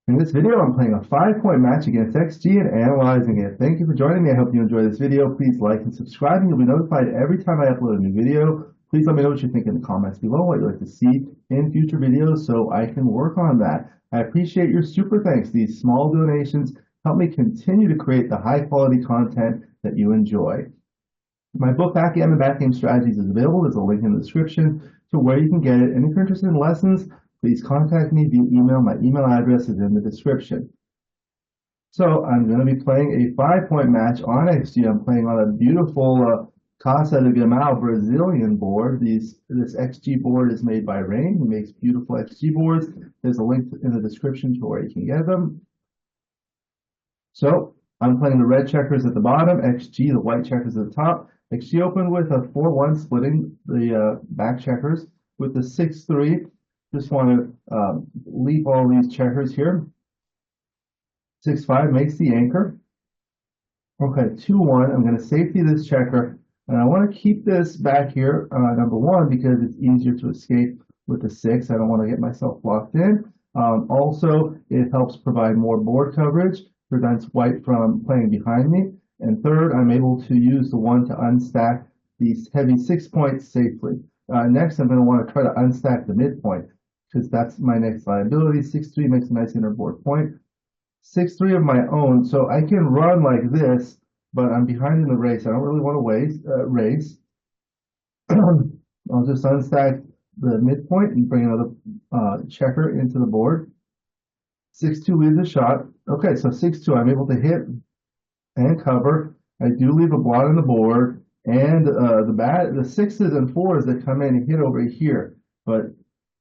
In this video, I'm playing a 5-point match against XG and analyzing it. Thank you for joining me. I hope you enjoy this video. Please like and subscribe, and you'll be notified every time I upload a new video. Please let me know what you think in the comments below, what you'd like to see in future videos so I can work on that. I appreciate your super thanks. These small donations help me continue to create the high quality content that you enjoy. My book, Backgammon Backgammon Strategies, is available. There's a link in the description to where you can get it. And if you're interested in lessons, please contact me via email. My email address is in the description. So I'm going to be playing a 5-point match on XG. I'm playing on a beautiful Casa de Gamal Brazilian board. This XG board is made by Rain. He makes beautiful XG boards. There's a link in the description to where you can get them. So I'm playing the red checkers at the bottom, XG, the white checkers at the top. XG opened with a 4-1, splitting the back checkers with the 6-3. Just want to leap all these checkers here. 6-5 makes the anchor. Okay, 2-1. I'm going to safety this checker. And I want to keep this back here, number 1, because it's easier to escape with the 6. I don't want to get myself locked in. Also, it helps provide more board coverage, prevents white from playing behind me. And third, I'm able to use the 1 to unstack these heavy 6 points safely. Next, I'm going to want to try to unstack the midpoint, because that's my next liability. 6-3 makes a nice inner board point. 6-3 of my own, so I can run like this, but I'm behind in the race. I don't really want to race. I'll just unstack the midpoint and bring another checker into the board. 6-2 leaves a shot. Okay, so 6-2, I'm able to hit and cover. I do leave a blot on the board, and the 6s and 4s that come in and hit over here. But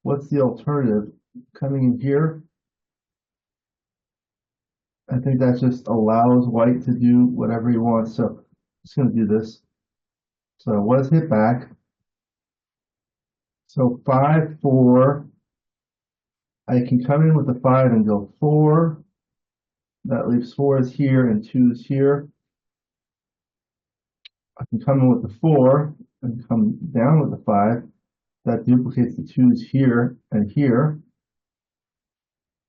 what's the alternative? Coming in here, I think that just allows white to do whatever he wants. So I'm just going to do this. So I was hit back. So 5-4. I can come in with the 5 and go 4. That leaves 4s here and 2s here. I can come in with the 4 and come down with the 5. That duplicates the 2s here and here.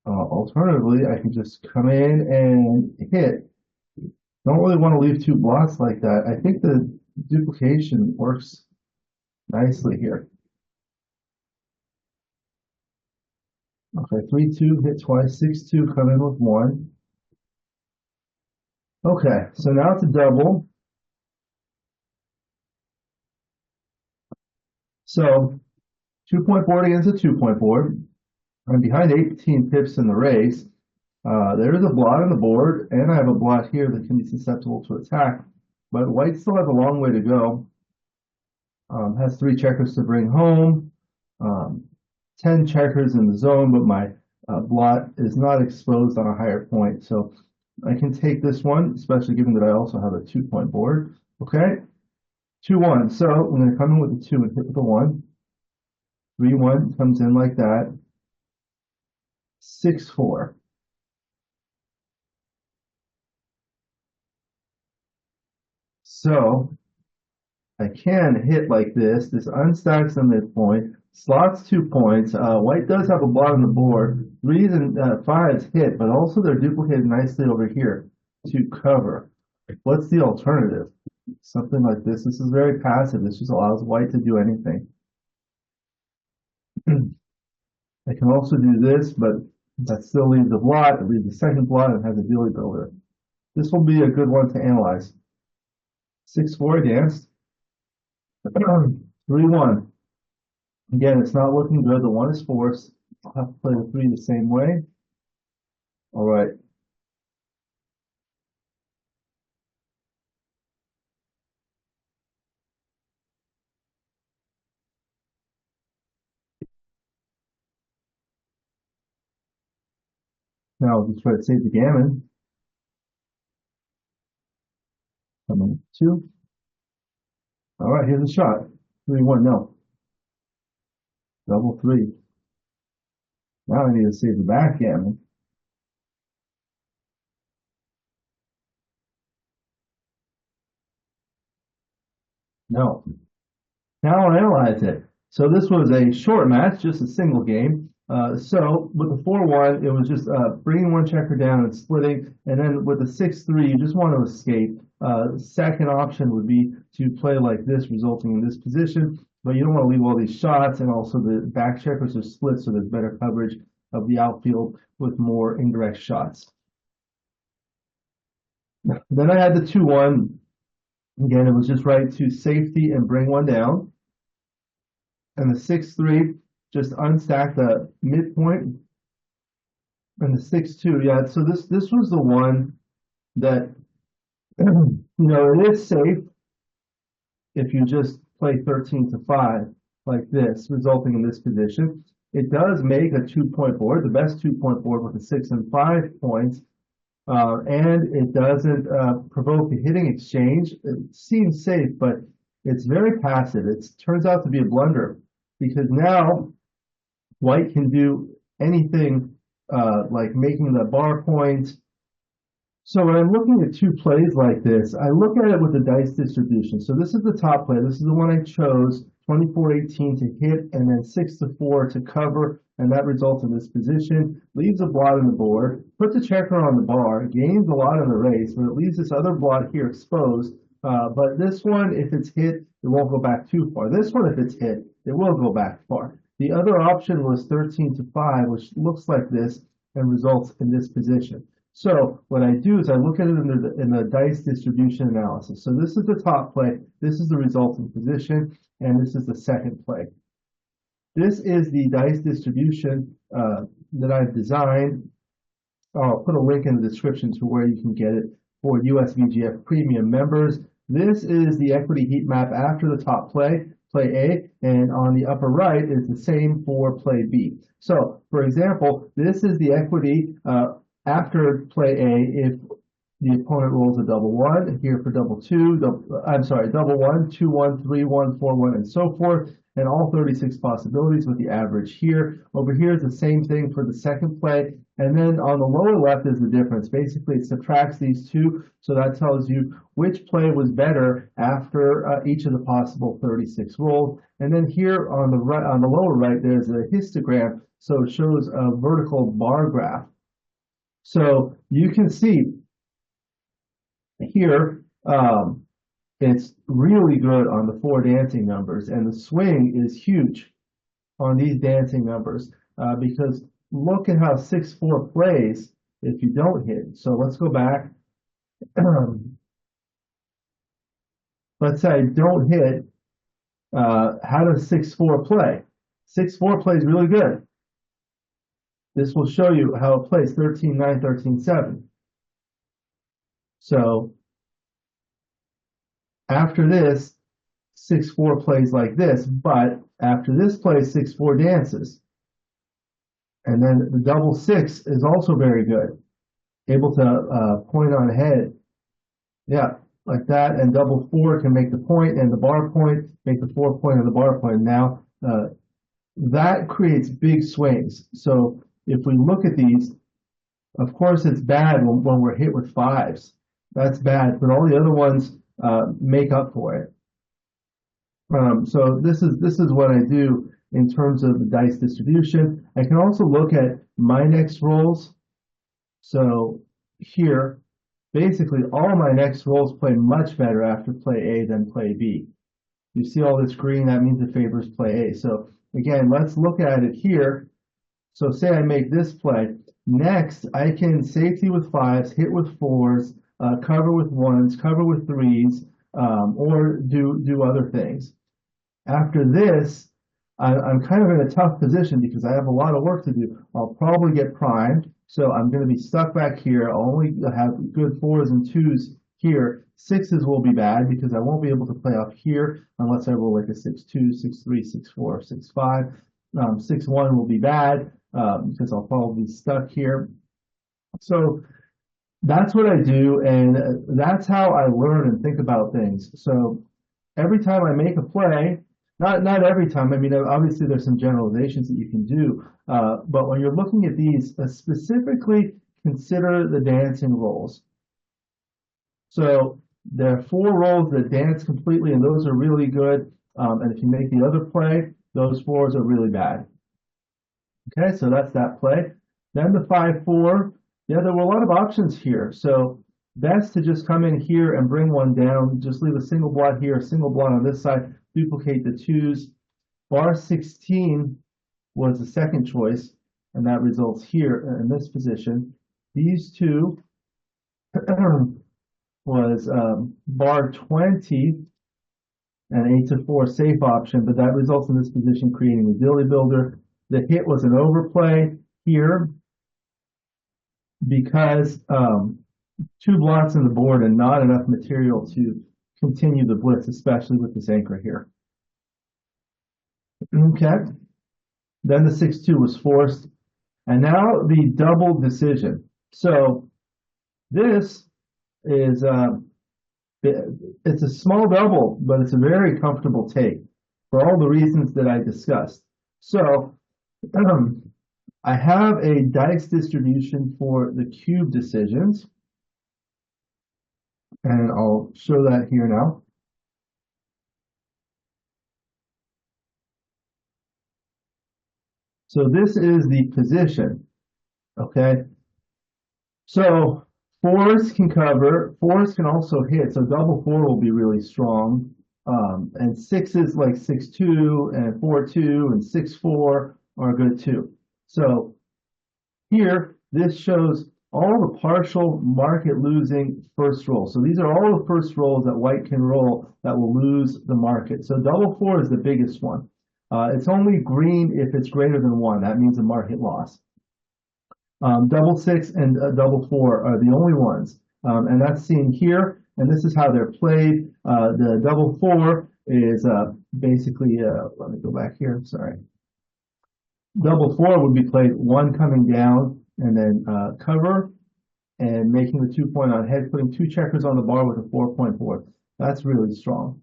Alternatively, I can just come in and hit. Don't really want to leave 2 blots like that. I think the duplication works nicely here. Okay, 3-2, hit twice, 6-2, come in with 1. Okay, so now it's a double. So 2-point board against a 2-point board. I'm behind 18 pips in the race. There is a blot on the board, and I have a blot here that can be susceptible to attack. But white still has a long way to go. Has 3 checkers to bring home, 10 checkers in the zone, but my blot is not exposed on a higher point. So I can take this one, especially given that I also have a 2-point board. Okay, 2-1. So I'm going to come in with the 2 and hit with the 1. 3-1 comes in like that. 6-4. So I can hit like this. This unstacks the midpoint, slots 2 points. White does have a blot on the board. 3s and 5s hit, but also they're duplicated nicely over here to cover. What's the alternative? Something like this. This is very passive. This just allows white to do anything. I can also do this, but that still leaves a blot. It leaves a second blot and has a dilly builder. This will be a good one to analyze. 6-4 against. 3-1. Again, it's not looking good. The 1 is forced. I'll have to play the 3 the same way. All right. Now I'll just try to save the gammon. Coming 2. All right, here's a shot. 3-1, no. Double 3. Now I need to save the backgammon. No. Now I'll analyze it. So this was a short match, just a single game. So with the 4-1, it was just bringing one checker down and splitting. And then with the 6-3, you just want to escape. Second option would be to play like this, resulting in this position. But you don't want to leave all these shots, and also the back checkers are split, so there's better coverage of the outfield with more indirect shots. Then I had the 2-1. Again, it was just right to safety and bring one down. And the 6-3, just unstack the midpoint. And the 6-2, yeah, so this was the one that, you know, it is safe if you just play 13-5 like this, resulting in this position. It does make a 2-point board, the best 2-point board with the 6 and 5 points, and it doesn't provoke a hitting exchange. It seems safe, but it's very passive. It turns out to be a blunder because now white can do anything like making the bar point. So when I'm looking at two plays like this, I look at it with the dice distribution. So this is the top play. This is the one I chose, 24-18 to hit, and then 6-4 to cover, and that results in this position. Leaves a blot on the board, puts a checker on the bar, gains a lot in the race, but it leaves this other blot here exposed. But this one, if it's hit, it won't go back too far. This one, if it's hit, it will go back far. The other option was 13-5, which looks like this and results in this position. So what I do is I look at it in the dice distribution analysis. So this is the top play, this is the resulting position, and this is the second play. This is the dice distribution that I've designed. I'll put a link in the description to where you can get it for USVGF Premium members. This is the equity heat map after the top play, play A, and on the upper right is the same for play B. So, for example, this is the equity after play A if the opponent rolls a double one, here for double two, double one, 2-1, 3-1, 4-1, and so forth, and all 36 possibilities with the average here. Over here is the same thing for the second play, and then on the lower left is the difference. Basically, it subtracts these two, so that tells you which play was better after each of the possible 36 rolls. And then here on the right, on the lower right, there's a histogram, so it shows a vertical bar graph. So you can see here, it's really good on the 4 dancing numbers, and the swing is huge on these dancing numbers because look at how 6-4 plays if you don't hit. So let's go back. Let's say I don't hit. How does 6-4 play? 6-4 plays really good. This will show you how it plays 13-9, 13-7. So after this, 6-4 plays like this, but after this play, 6-4 dances. And then the double 6 is also very good. Able to point on head. Yeah, like that. And double 4 can make the point and the bar point, make the 4 point and the bar point. Now, that creates big swings. So if we look at these, of course, it's bad when we're hit with 5s. That's bad, but all the other ones make up for it. So this is what I do in terms of the dice distribution. I can also look at my next rolls. So here, basically all my next rolls play much better after play A than play B. You see all this green, that means it favors play A. So again, let's look at it here. So say I make this play. Next, I can safety with 5s, hit with 4s, cover with 1s, cover with 3s, or do other things. After this, I'm kind of in a tough position because I have a lot of work to do. I'll probably get primed, so I'm going to be stuck back here. I'll only have good 4s and 2s here. 6s will be bad because I won't be able to play up here unless I roll like a 6-2, 6-3, 6-4, 6-5. 6-1 will be bad because I'll probably be stuck here. So that's what I do, and that's how I learn and think about things. So every time I make a play, not every time, I mean, obviously there's some generalizations that you can do, but when you're looking at these, specifically consider the dancing rolls. So there are 4 rolls that dance completely, and those are really good. And if you make the other play, those 4s are really bad. Okay, so that's that play. Then the 5-4. Yeah, there were a lot of options here. So best to just come in here and bring one down. Just leave a single blot here, a single blot on this side, duplicate the twos. Bar 16 was the second choice, and that results here in this position. These two was bar 20 and 8-4 safe option, but that results in this position creating a dilly builder. The hit was an overplay here because two blots in the board and not enough material to continue the blitz, especially with this anchor here. Okay. Then the 6-2 was forced. And now the double decision. So this is it's a small double, but it's a very comfortable take for all the reasons that I discussed. So I have a dice distribution for the cube decisions, and I'll show that here now. So this is the position, okay? So fours can cover, fours can also hit, so double four will be really strong. And sixes like 6-2 and 4-2 and 6-4 are good too. So here, this shows all the partial market losing first rolls. So these are all the first rolls that white can roll that will lose the market. So double four is the biggest one. It's only green if it's greater than one. That means a market loss. Double six and double four are the only ones. And that's seen here. And this is how they're played. The double four is basically, let me go back here, sorry. Double four would be played one coming down and then cover and making the 2-point on head, putting two checkers on the bar with a 4-point board. That's really strong.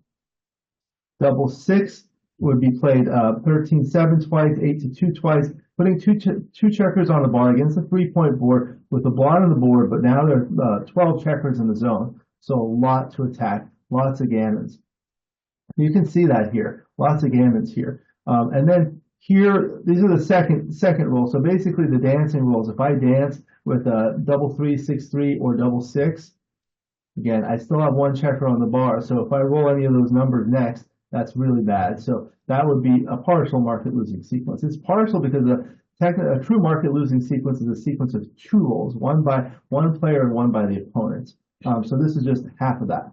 Double six would be played 13-7 twice, 8-2 twice, putting two checkers on the bar against a 3-point board with a blot on the board, but now there are 12 checkers in the zone. So a lot to attack, lots of gammons. You can see that here, lots of gammons here. And then here, these are the second roll. So basically the dancing rolls. If I dance with a double 3, 6-3, or double 6, again, I still have one checker on the bar. So if I roll any of those numbers next, that's really bad. So that would be a partial market losing sequence. It's partial because a true market losing sequence is a sequence of two rolls, one by one player and one by the opponent. So this is just half of that.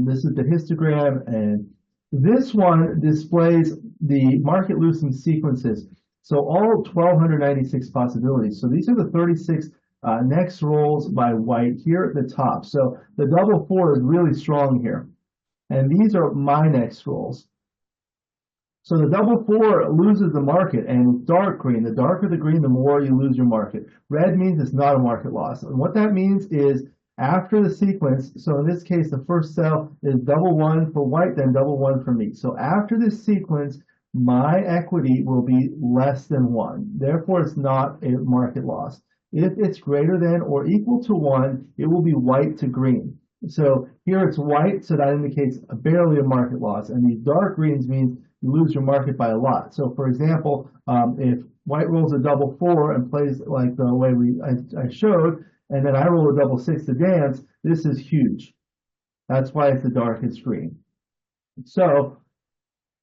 This is the histogram, and this one displays the market losing sequences. So all 1,296 possibilities. So these are the 36 next rolls by white here at the top. So the double four is really strong here. And these are my next rolls. So the double four loses the market, and dark green, the darker the green, the more you lose your market. Red means it's not a market loss. And what that means is after the sequence, so in this case, the first cell is double one for white, then double one for me. So after this sequence, my equity will be less than one. Therefore, it's not a market loss. If it's greater than or equal to one, it will be white to green. So here it's white, so that indicates barely a market loss. And these dark greens means you lose your market by a lot. So for example, if white rolls a double four and plays like the way I showed, and then I roll a double six to dance, this is huge. That's why it's the darkest green. So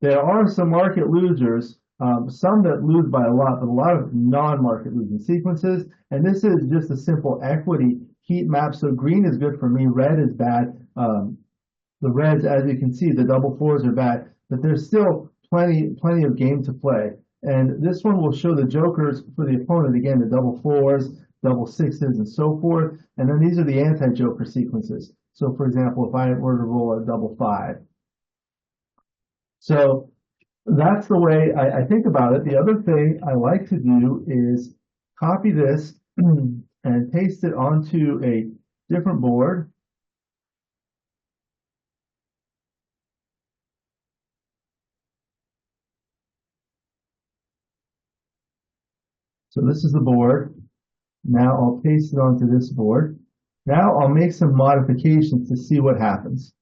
there are some market losers, some that lose by a lot, but a lot of non-market losing sequences. And this is just a simple equity heat map. So green is good for me, red is bad. The reds, as you can see, the double fours are bad, but there's still plenty of game to play. And this one will show the jokers for the opponent, again, the double fours, double sixes, and so forth. And then these are the anti-joker sequences. So for example, if I were to roll a double five. So that's the way I think about it. The other thing I like to do is copy this and paste it onto a different board. So this is the board. Now I'll paste it onto this board. Now I'll make some modifications to see what happens.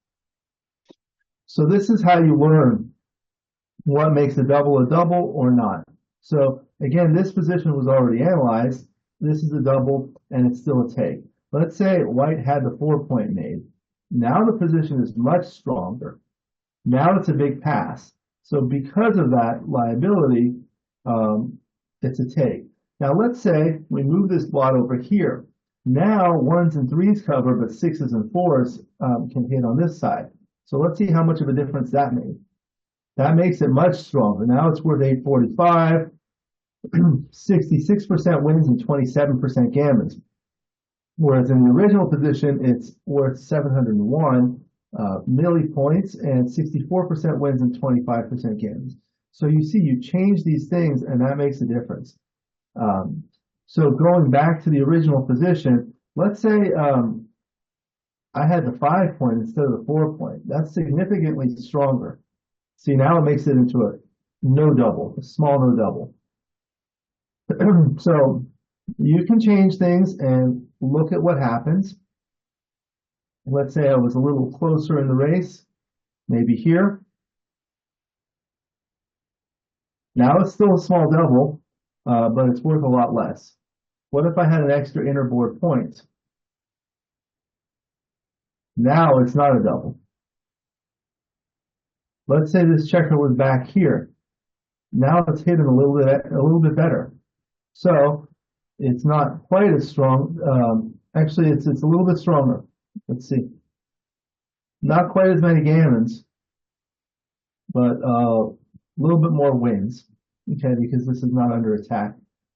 So this is how you learn what makes a double or not. So again, this position was already analyzed. This is a double, and it's still a take. Let's say white had the 4-point made. Now the position is much stronger. Now it's a big pass. So because of that liability, it's a take. Now let's say we move this blot over here. Now 1s and 3s cover, but 6s and 4s can hit on this side. So let's see how much of a difference that made. That makes it much stronger. Now it's worth 845, 66% wins and 27% gammons. Whereas in the original position, it's worth 701 milli points and 64% wins and 25% gammons. So you see, you change these things and that makes a difference. So going back to the original position, let's say I had the 5-point instead of the 4-point. That's significantly stronger. See, now it makes it into a no double, a small no double. So you can change things and look at what happens. Let's say I was a little closer in the race, maybe here. Now it's still a small double, but it's worth a lot less. What if I had an extra inner board point? Now it's not a double. Let's say this checker was back here. Now it's hidden a little bit better. So it's not quite as strong. Actually, it's a little bit stronger. Let's see. Not quite as many gammons, but a little bit more wins. Okay, because this is not under attack.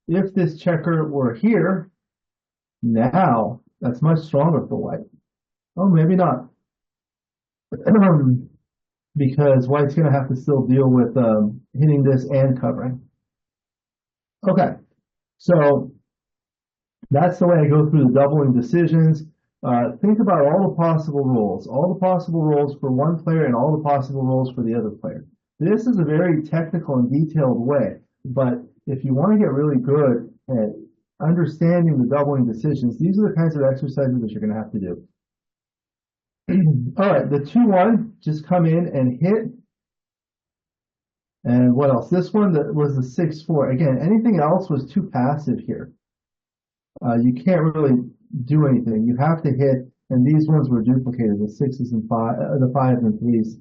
If this checker were here, now that's much stronger for white. Oh, maybe not. Because white's going to have to still deal with hitting this and covering. Okay, so that's the way I go through the doubling decisions. Think about all the possible roles for one player and all the possible roles for the other player. This is a very technical and detailed way, but if you want to get really good at understanding the doubling decisions, these are the kinds of exercises that you're going to have to do. All right, the 2-1, just come in and hit. And what else? This one that was the 6-4. Again, anything else was too passive here. You can't really do anything. You have to hit, and these ones were duplicated, the 6s and 5, the 5s and 3s.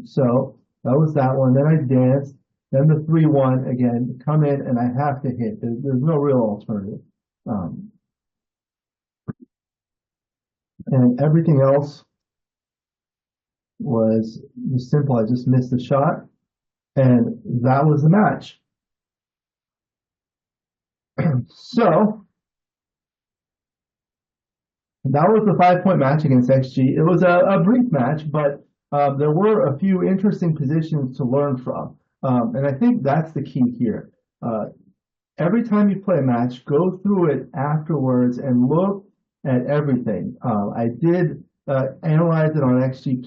So that was that one. Then I danced. Then the 3-1 again. Come in, and I have to hit. There's no real alternative. And everything else was simple. I just missed the shot, and that was the match. So that was the 5-point match against XG. It was a brief match, but there were a few interesting positions to learn from. And I think that's the key here. Every time you play a match, go through it afterwards and look at everything. I did analyze it on XG++,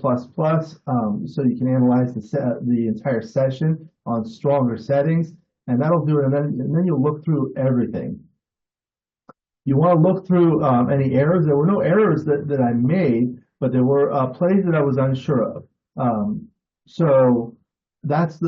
so you can analyze the entire session on stronger settings, and that'll do it. And then you'll look through everything. You want to look through any errors. There were no errors that I made, but there were plays that I was unsure of. So that's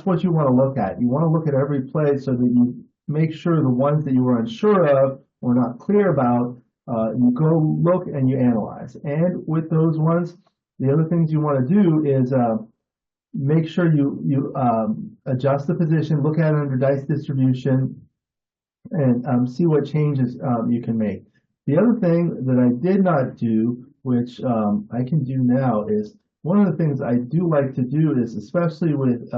what you want to look at. You want to look at every play so that you make sure the ones that you were unsure of or not clear about, you go look and you analyze. And with those ones, the other things you want to do is make sure you adjust the position, look at it under dice distribution, and see what changes you can make. The other thing that I did not do, which I can do now, is one of the things I do like to do is, especially with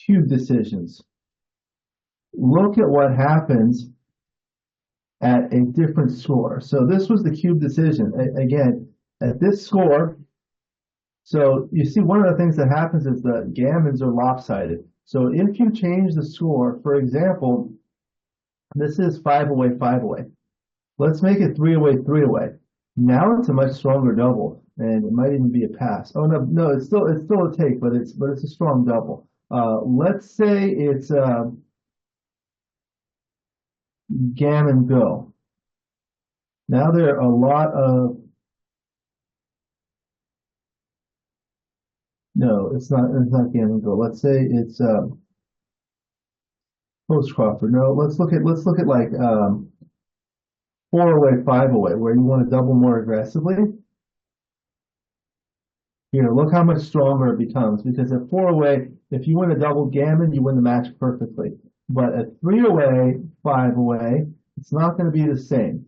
cube decisions, look at what happens at a different score. So this was the cube decision. Again, at this score, so you see one of the things that happens is the gammons are lopsided. So if you change the score, for example, this is 5 away, 5 away. Let's make it 3 away, 3 away. Now it's a much stronger double, and it might even be a pass. Oh no, it's still a take, but it's a strong double. Let's say it's gammon go. Now there are a lot of No, it's not Gammon Go. Let's say it's Post Crawford. No, let's look at like four away, five away, where you want to double more aggressively. Here, look how much stronger it becomes because at four away, if you win a double gammon, you win the match perfectly. But at three away, five away, it's not going to be the same.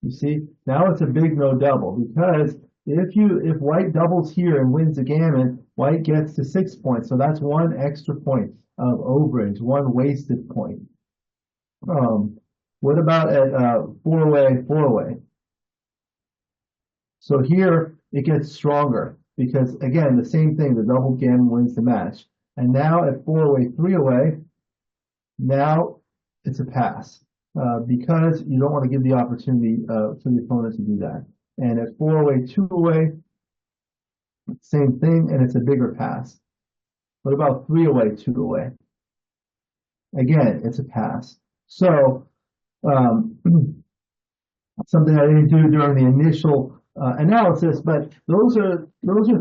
You see, now it's a big no double because if white doubles here and wins the gammon, white gets to 6 points. So that's one extra point of overage, one wasted point. What about at four away, four away? So here it gets stronger because again, the same thing, the double gammon wins the match. And now at four away, three away, now it's a pass because you don't want to give the opportunity for the opponent to do that. And at four away, two away, same thing, and it's a bigger pass. What about three away, two away? Again, it's a pass. So something I didn't do during the initial analysis, but those are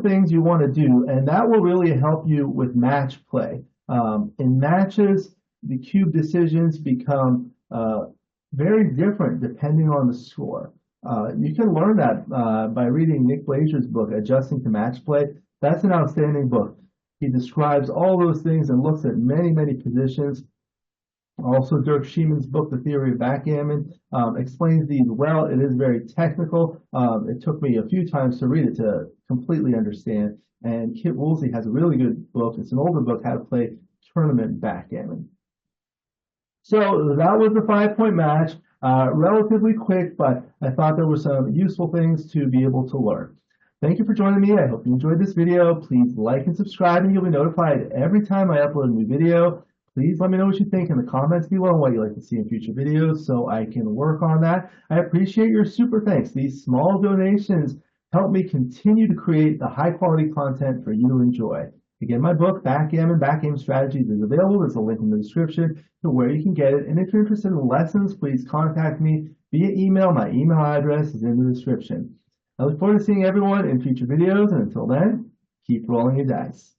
things you want to do, and that will really help you with match play. In matches, the cube decisions become very different depending on the score. You can learn that by reading Nick Blazer's book, Adjusting to Match Play. That's an outstanding book. He describes all those things and looks at many, many positions. Also, Dirk Schieman's book, The Theory of Backgammon, explains these well. It is very technical. It took me a few times to read it to completely understand. And Kit Woolsey has a really good book. It's an older book, How to Play Tournament Backgammon. So that was the 5-point match. Relatively quick, but I thought there were some useful things to be able to learn. Thank you for joining me. I hope you enjoyed this video. Please like and subscribe, and you'll be notified every time I upload a new video. Please let me know what you think in the comments below and what you'd like to see in future videos so I can work on that. I appreciate your super thanks. These small donations help me continue to create the high quality content for you to enjoy. Again, my book, Backgammon Strategies, is available. There's a link in the description to where you can get it. And if you're interested in lessons, please contact me via email. My email address is in the description. I look forward to seeing everyone in future videos. And until then, keep rolling your dice.